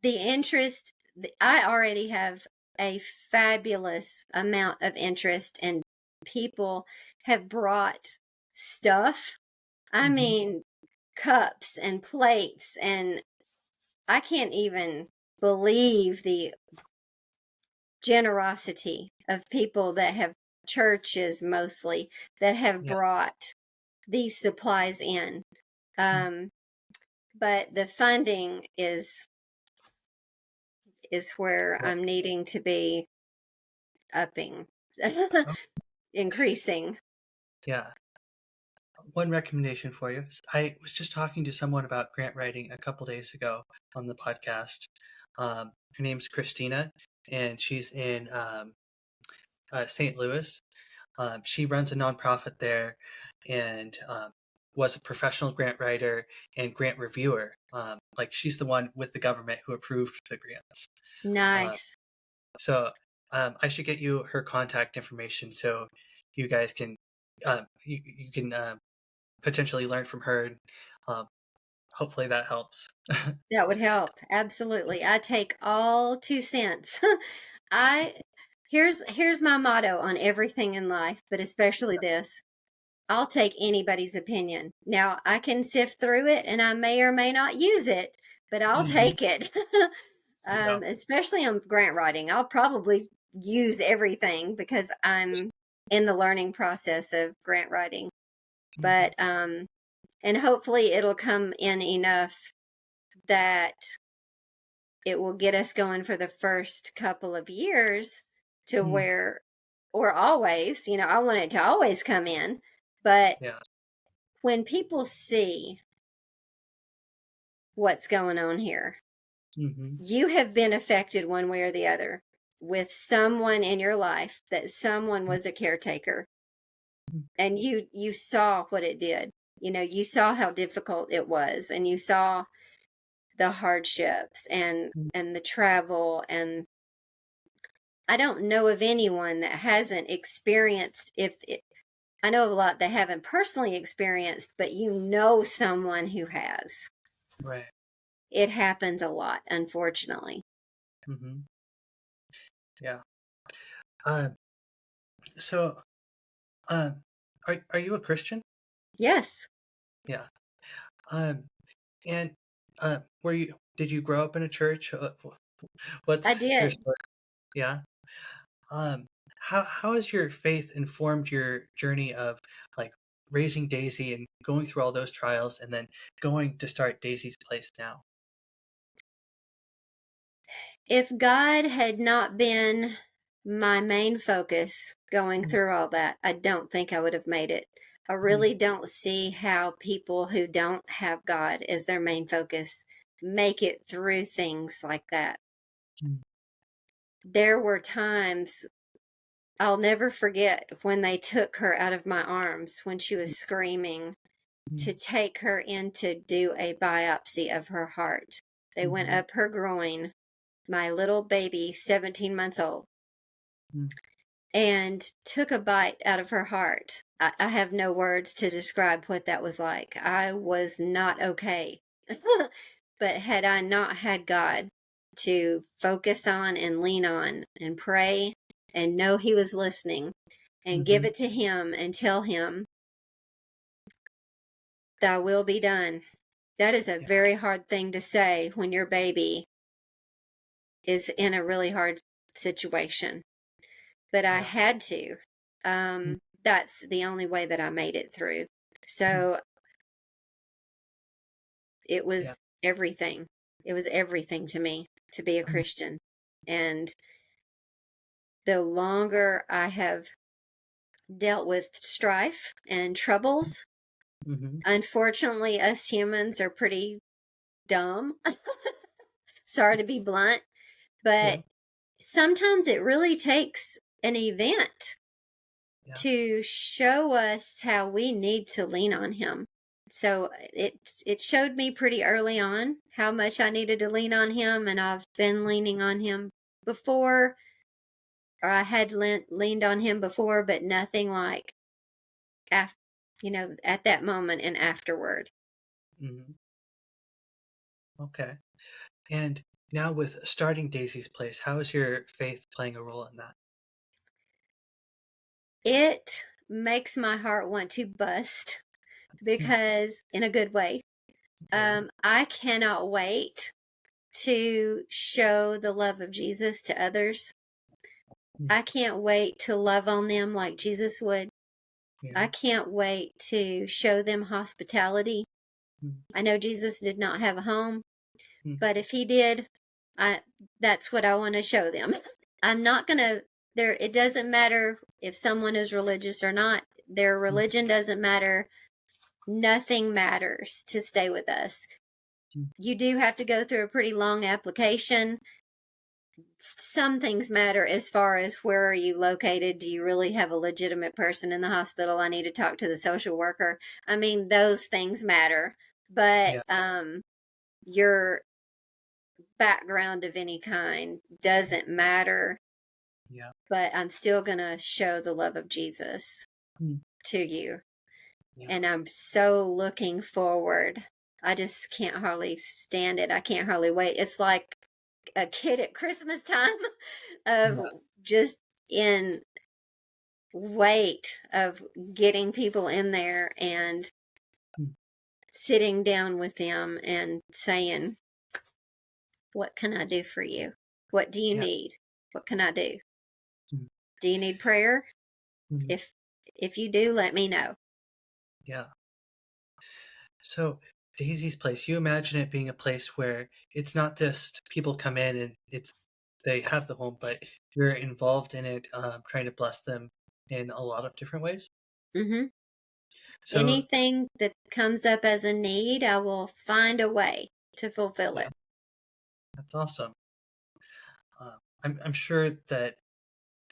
[SPEAKER 2] the interest, I already have a fabulous amount of interest, and people have brought stuff. I mean, cups and plates, and I can't even believe the generosity of people that have, churches mostly, that have brought these supplies in. But the funding is where I'm needing to be upping, increasing.
[SPEAKER 1] Yeah. One recommendation for you. I was just talking to someone about grant writing a couple days ago on the podcast. Her name's Christina, and she's in St. Louis. She runs a nonprofit there, and was a professional grant writer and grant reviewer. Like she's the one with the government who approved the grants.
[SPEAKER 2] Nice.
[SPEAKER 1] So I should get you her contact information so you guys can you can potentially learn from her. Hopefully that helps.
[SPEAKER 2] That would help. Absolutely. I take all 2 cents. I here's my motto on everything in life, but especially this. I'll take anybody's opinion. Now, I can sift through it and I may or may not use it, but I'll take it. Especially on grant writing. I'll probably use everything because I'm in the learning process of grant writing. But and hopefully it'll come in enough that it will get us going for the first couple of years to where, or always, I want it to always come in. But when people see what's going on here, you have been affected one way or the other with someone in your life, that someone was a caretaker, and you saw what it did. You saw how difficult it was, and you saw the hardships and the travel, and I don't know of anyone that hasn't experienced, I know a lot that haven't personally experienced, but someone who has.
[SPEAKER 1] Right.
[SPEAKER 2] It happens a lot, unfortunately.
[SPEAKER 1] Hmm. Yeah. Um, so, um, are you a Christian?
[SPEAKER 2] Yes,
[SPEAKER 1] Yeah. Um, and were you did you grow up in a church?
[SPEAKER 2] I
[SPEAKER 1] What's your
[SPEAKER 2] did.
[SPEAKER 1] story? Yeah. Um, how has your faith informed your journey of like raising Daisy and going through all those trials and then going to start Daisy's Place now?
[SPEAKER 2] If God had not been my main focus going
[SPEAKER 1] Mm,
[SPEAKER 2] through all that, I don't think I would have made it. I
[SPEAKER 1] mm,
[SPEAKER 2] really don't see how people who don't have God as their main focus make it through things like that.
[SPEAKER 1] mm,
[SPEAKER 2] There were times I'll never forget when they took her out of my arms when she was screaming to
[SPEAKER 1] mm,
[SPEAKER 2] take her in to do a biopsy of her heart. They went
[SPEAKER 1] mhm,
[SPEAKER 2] up her groin, my little baby, 17 months old,
[SPEAKER 1] mm,
[SPEAKER 2] and took a bite out of her heart. I have no words to describe what that was like. I was not okay. But had I not had God to focus on and lean on and pray and know He was listening and give
[SPEAKER 1] mhm.
[SPEAKER 2] it to Him and tell Him, Thy will be done. That is a
[SPEAKER 1] Yeah.
[SPEAKER 2] very hard thing to say when your baby is in a really hard situation. But I
[SPEAKER 1] Yeah.
[SPEAKER 2] had to.
[SPEAKER 1] Mm,
[SPEAKER 2] That's the only way that I made it through.
[SPEAKER 1] mm,
[SPEAKER 2] So it
[SPEAKER 1] yeah.
[SPEAKER 2] was everything. It was everything to me to be a
[SPEAKER 1] Mm,
[SPEAKER 2] Christian. And the longer I have dealt with strife and troubles,
[SPEAKER 1] mhm.
[SPEAKER 2] unfortunately, us humans are pretty dumb. Sorry to be blunt,
[SPEAKER 1] Yeah.
[SPEAKER 2] but sometimes it really takes an event
[SPEAKER 1] Yeah.
[SPEAKER 2] to show us how we need to lean on him. So it showed me pretty early on how much I needed to lean on him, and I've been leaning on him before, or I had leaned on him before, but nothing like af- at that moment and afterward.
[SPEAKER 1] Mhm. Okay. And now with starting Daisy's Place, how is your faith playing a role in that?
[SPEAKER 2] It makes my heart want to bust
[SPEAKER 1] Mm,
[SPEAKER 2] because in a good way.
[SPEAKER 1] yeah.
[SPEAKER 2] I cannot wait to show the love of Jesus to others.
[SPEAKER 1] Mm,
[SPEAKER 2] I can't wait to love on them like Jesus would. I
[SPEAKER 1] yeah.
[SPEAKER 2] can't wait to show them hospitality.
[SPEAKER 1] Mm,
[SPEAKER 2] I know Jesus did not have a home,
[SPEAKER 1] mm,
[SPEAKER 2] but if he did, I that's what I want to show them. I'm not going to there it doesn't matter if someone is religious or not. Their
[SPEAKER 1] mm,
[SPEAKER 2] religion doesn't matter. Nothing matters to stay with us.
[SPEAKER 1] mm,
[SPEAKER 2] You do have to go through a pretty long application. Some things matter as far as where are you located. Do you really have a legitimate person in the hospital? I need to talk to the social worker. I mean, those things matter, but
[SPEAKER 1] yeah.
[SPEAKER 2] your background of any kind doesn't matter.
[SPEAKER 1] Yeah.
[SPEAKER 2] But I'm still gonna show the love of Jesus
[SPEAKER 1] Mm,
[SPEAKER 2] to you,
[SPEAKER 1] yeah.
[SPEAKER 2] and I'm so looking forward. I just can't hardly stand it. I can't hardly wait. It's like a kid at Christmas time of
[SPEAKER 1] Yeah.
[SPEAKER 2] just in wait of getting people in there and
[SPEAKER 1] Mm,
[SPEAKER 2] sitting down with them and saying, "What can I do for you? What do you
[SPEAKER 1] yeah.
[SPEAKER 2] need? What can I do?
[SPEAKER 1] Mm,
[SPEAKER 2] Do you need prayer?
[SPEAKER 1] mhm,
[SPEAKER 2] If if you do, let me know."
[SPEAKER 1] yeah. So Daisy's Place, you imagine it being a place where it's not just people come in and they have the home, but you're involved in it, trying to bless them in a lot of different ways.
[SPEAKER 2] Hmm.
[SPEAKER 1] So
[SPEAKER 2] Anything that comes up as a need, I will find a way to fulfill
[SPEAKER 1] yeah,
[SPEAKER 2] it.
[SPEAKER 1] that's awesome. I'm sure that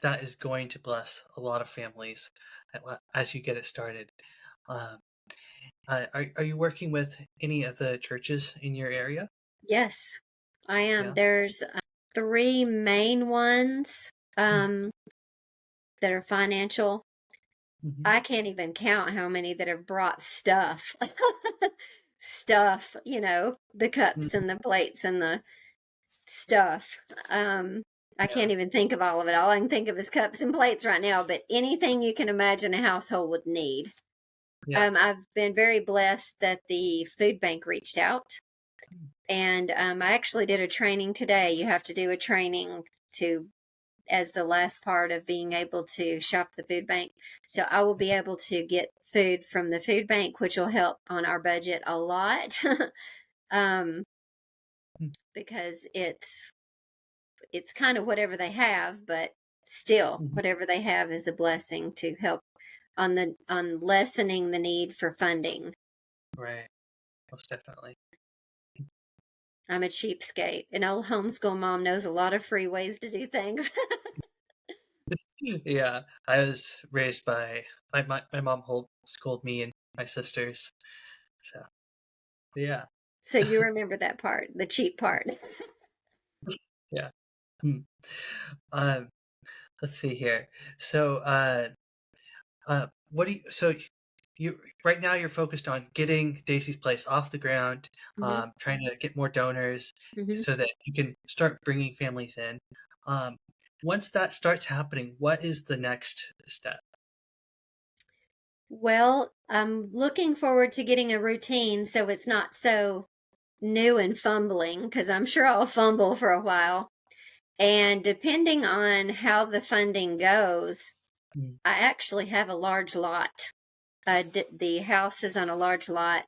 [SPEAKER 1] that is going to bless a lot of families as you get it started. Um, are you working with any of the churches in your area?
[SPEAKER 2] Yes, I am.
[SPEAKER 1] Yeah.
[SPEAKER 2] There's three main ones.
[SPEAKER 1] Mm.
[SPEAKER 2] um, that are financial.
[SPEAKER 1] Mhm.
[SPEAKER 2] I can't even count how many that have brought stuff. Stuff, the cups
[SPEAKER 1] Mhm.
[SPEAKER 2] and the plates and the stuff. I
[SPEAKER 1] Yeah.
[SPEAKER 2] can't even think of all of it. All I can think of is cups and plates right now, but anything you can imagine a household would need.
[SPEAKER 1] Yeah.
[SPEAKER 2] I've been very blessed that the food bank reached out,
[SPEAKER 1] Mm.
[SPEAKER 2] and I actually did a training today. You have to do a training to as the last part of being able to shop the food bank. So I will be able to get food from the food bank, which will help on our budget a lot. um,
[SPEAKER 1] Mm.
[SPEAKER 2] because it's kind of whatever they have, but still
[SPEAKER 1] Mhm.
[SPEAKER 2] whatever they have is a blessing to help on lessening the need for funding.
[SPEAKER 1] Right. Most definitely.
[SPEAKER 2] I'm a cheapskate. An old homeschool mom knows a lot of free ways to do things.
[SPEAKER 1] Yeah. I was raised by my mom schooled me and my sisters. So yeah.
[SPEAKER 2] So you remember that part, the cheap part.
[SPEAKER 1] Yeah. Mm. Um, let's see here. So what do you so you right now you're focused on getting Daisy's Place off the ground,
[SPEAKER 2] Hmm.
[SPEAKER 1] trying to get more donors
[SPEAKER 2] Hmm.
[SPEAKER 1] so that you can start bringing families in. Um, once that starts happening, what is the next step?
[SPEAKER 2] Well, I'm looking forward to getting a routine so it's not so new and fumbling, because I'm sure I'll fumble for a while. And depending on how the funding goes,
[SPEAKER 1] Mm.
[SPEAKER 2] I actually have a large lot. The house is on a large lot.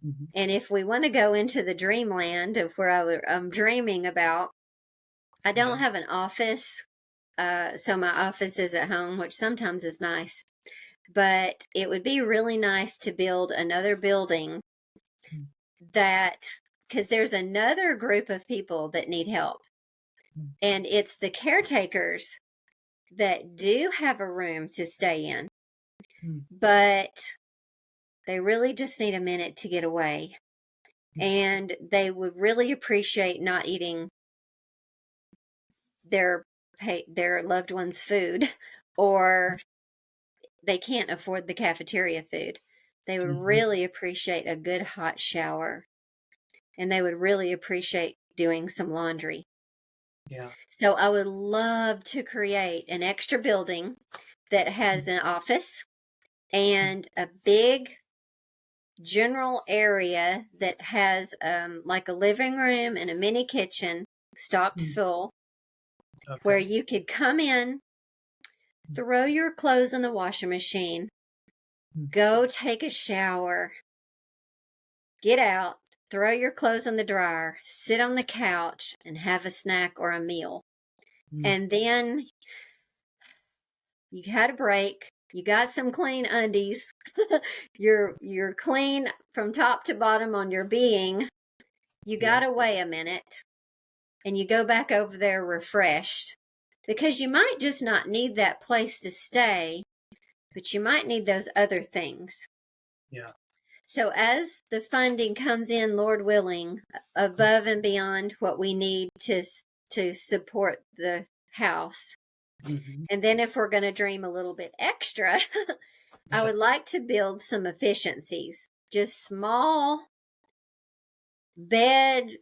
[SPEAKER 1] Mhm.
[SPEAKER 2] And if we want to go into the dreamland of where I'm dreaming about, I don't
[SPEAKER 1] Yeah.
[SPEAKER 2] have an office. So my office is at home, which sometimes is nice. But it would be really nice to build another building
[SPEAKER 1] Mm.
[SPEAKER 2] that, because there's another group of people that need help.
[SPEAKER 1] Mm.
[SPEAKER 2] And it's the caretakers that do have a room to stay in,
[SPEAKER 1] Mm.
[SPEAKER 2] but they really just need a minute to get away.
[SPEAKER 1] Mm.
[SPEAKER 2] And they would really appreciate not eating their their loved one's food, or they can't afford the cafeteria food. They would
[SPEAKER 1] Mhm.
[SPEAKER 2] really appreciate a good hot shower, and they would really appreciate doing some laundry.
[SPEAKER 1] Yeah.
[SPEAKER 2] So I would love to create an extra building that has
[SPEAKER 1] Mm.
[SPEAKER 2] an office
[SPEAKER 1] Mm.
[SPEAKER 2] and a big general area that has like a living room and a mini kitchen stocked
[SPEAKER 1] Mm.
[SPEAKER 2] full, where
[SPEAKER 1] Okay.
[SPEAKER 2] you could come in,
[SPEAKER 1] Mm.
[SPEAKER 2] throw your clothes in the washing machine,
[SPEAKER 1] Mm.
[SPEAKER 2] go take a shower, get out, throw your clothes in the dryer, sit on the couch, and have a snack or a meal.
[SPEAKER 1] Mm.
[SPEAKER 2] And then you had a break. You got some clean undies. You're clean from top to bottom on your being. You
[SPEAKER 1] Yeah.
[SPEAKER 2] got away a minute, and you go back over there refreshed, because you might just not need that place to stay, but you might need those other things.
[SPEAKER 1] Yeah.
[SPEAKER 2] So as the funding comes in, Lord willing,
[SPEAKER 1] Mm.
[SPEAKER 2] above and beyond what we need to support the house,
[SPEAKER 1] Mhm.
[SPEAKER 2] and then if we're going to dream a little bit extra, I
[SPEAKER 1] Yeah.
[SPEAKER 2] would like to build some efficiencies, just small bed,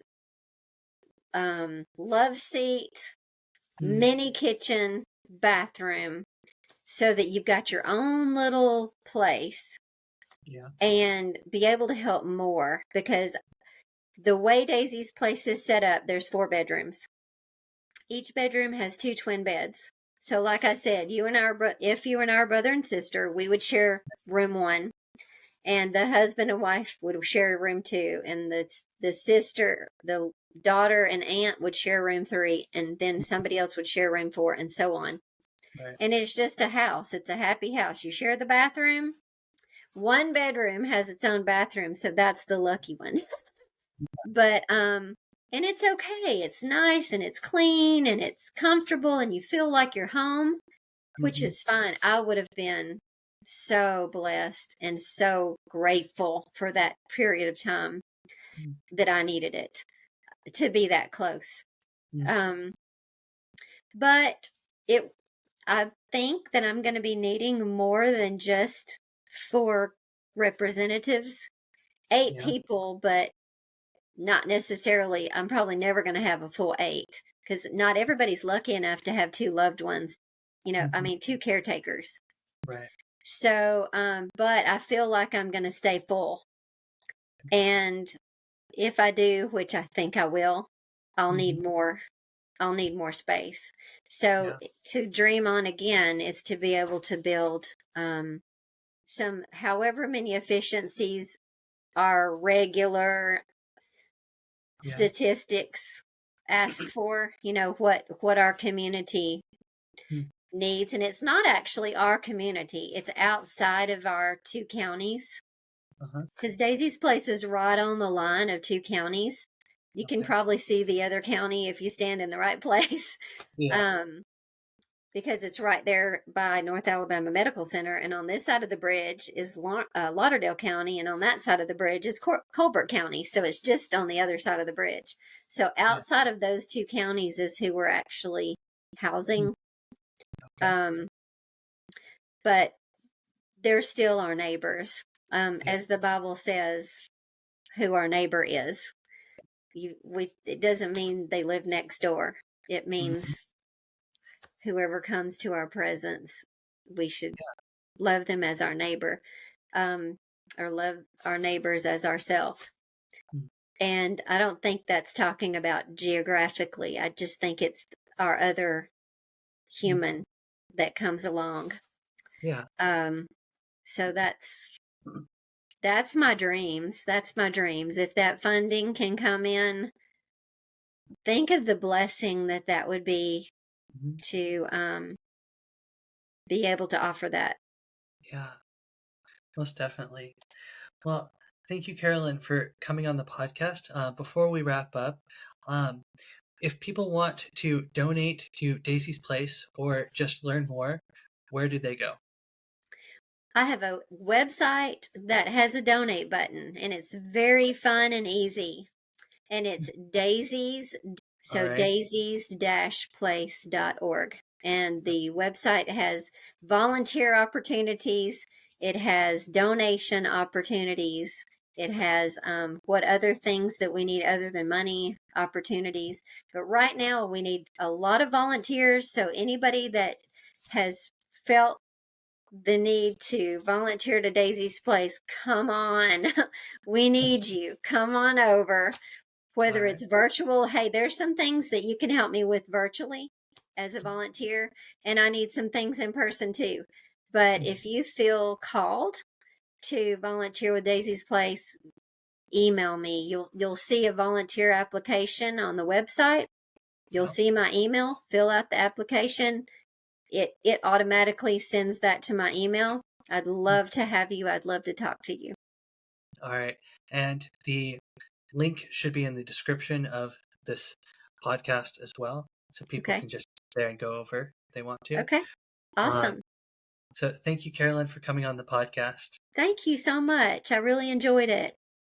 [SPEAKER 2] love seat,
[SPEAKER 1] Mm.
[SPEAKER 2] mini kitchen, bathroom, so that you've got your own little place
[SPEAKER 1] Yeah.
[SPEAKER 2] and be able to help more. Because the way Daisy's place is set up, there's 4 bedrooms. Each bedroom has 2 twin beds. So, like I said, if you and our brother and sister, we would share room one, and the husband and wife would share room two, and the sister, the daughter and aunt would share room three, and then somebody else would share room four, and so on.
[SPEAKER 1] Right.
[SPEAKER 2] And it's just a house. It's a happy house. You share the bathroom. One bedroom has its own bathroom, so that's the lucky one. But and it's okay. It's nice and it's clean and it's comfortable and you feel like you're home, which
[SPEAKER 1] Mhm.
[SPEAKER 2] is fine. I would have been so blessed and so grateful for that period of time
[SPEAKER 1] Mm.
[SPEAKER 2] that I needed it to be that close.
[SPEAKER 1] Mm.
[SPEAKER 2] Um, but it I think that I'm going to be needing more than just 4 representatives. 8
[SPEAKER 1] Yeah.
[SPEAKER 2] people, but not necessarily. I'm probably never going to have a full 8 because not everybody's lucky enough to have 2 loved ones. I
[SPEAKER 1] Hmm.
[SPEAKER 2] mean, 2 caretakers.
[SPEAKER 1] Right.
[SPEAKER 2] So, but I feel like I'm going to stay full. And if I do, which I think I will, I'll
[SPEAKER 1] Hmm.
[SPEAKER 2] need more. I'll need more space. So
[SPEAKER 1] Yeah.
[SPEAKER 2] to dream on again is to be able to build some, however many efficiencies our regular
[SPEAKER 1] Yeah.
[SPEAKER 2] statistics ask for, what our community
[SPEAKER 1] Mm.
[SPEAKER 2] needs. And it's not actually our community, it's outside of our 2 counties.
[SPEAKER 1] Uh-huh.
[SPEAKER 2] Because Daisy's Place is right on the line of 2 counties. You can
[SPEAKER 1] Okay.
[SPEAKER 2] probably see the other county if you stand in the right place.
[SPEAKER 1] Yeah.
[SPEAKER 2] Um, because it's right there by North Alabama Medical Center. And on this side of the bridge is Lauderdale County, and on that side of the bridge is Colbert County. So it's just on the other side of the bridge. So
[SPEAKER 1] Yeah.
[SPEAKER 2] outside of those 2 counties is who we're actually
[SPEAKER 1] Mm.
[SPEAKER 2] housing.
[SPEAKER 1] Okay.
[SPEAKER 2] Um, but they're still our neighbors.
[SPEAKER 1] Yeah.
[SPEAKER 2] As the Bible says, who our neighbor is. It doesn't mean they live next door. It
[SPEAKER 1] Hmm.
[SPEAKER 2] means whoever comes to our presence, we should
[SPEAKER 1] Yeah.
[SPEAKER 2] love them as our neighbor, um, or love our neighbors as ourselves.
[SPEAKER 1] Mm.
[SPEAKER 2] And I don't think that's talking about geographically. I just think it's our other
[SPEAKER 1] Mm.
[SPEAKER 2] human that comes along.
[SPEAKER 1] Yeah.
[SPEAKER 2] Um, so that's my dreams. That's my dreams. If that funding can come in, think of the blessing that would be
[SPEAKER 1] Hmm.
[SPEAKER 2] to be able to offer that.
[SPEAKER 1] Yeah. Most definitely. Well, thank you, Carolyn, for coming on the podcast. Before we wrap up, um, if people want to donate to Daisy's Place or just learn more, where do they go?
[SPEAKER 2] I have a website that has a donate button, and it's very fun and easy. And it's Daisies,
[SPEAKER 1] All
[SPEAKER 2] so
[SPEAKER 1] right.
[SPEAKER 2] daisies-place.org. And the website has volunteer opportunities, it has donation opportunities, it has what other things that we need other than money opportunities. But right now, we need a lot of volunteers. So anybody that has felt the need to volunteer to Daisy's Place, come on. We need you. Come on over.
[SPEAKER 1] All
[SPEAKER 2] Whether
[SPEAKER 1] right.
[SPEAKER 2] it's virtual, hey, there's some things that you can help me with virtually as a volunteer, and I need some things in person too. But
[SPEAKER 1] Mhm.
[SPEAKER 2] if you feel called to volunteer with Daisy's Place, email me. You'll see a volunteer application on the website. You'll
[SPEAKER 1] Yep.
[SPEAKER 2] see my email, fill out the application. It automatically sends that to my email. I'd
[SPEAKER 1] Mm.
[SPEAKER 2] love to have you. I'd love to talk to you.
[SPEAKER 1] All right. And the link should be in the description of this podcast as well, so people
[SPEAKER 2] Okay.
[SPEAKER 1] can just there and go over if they want to.
[SPEAKER 2] Okay.
[SPEAKER 1] Um,
[SPEAKER 2] Awesome.
[SPEAKER 1] so thank you, Carolyn, for coming on the podcast.
[SPEAKER 2] Thank you so much. I really enjoyed it.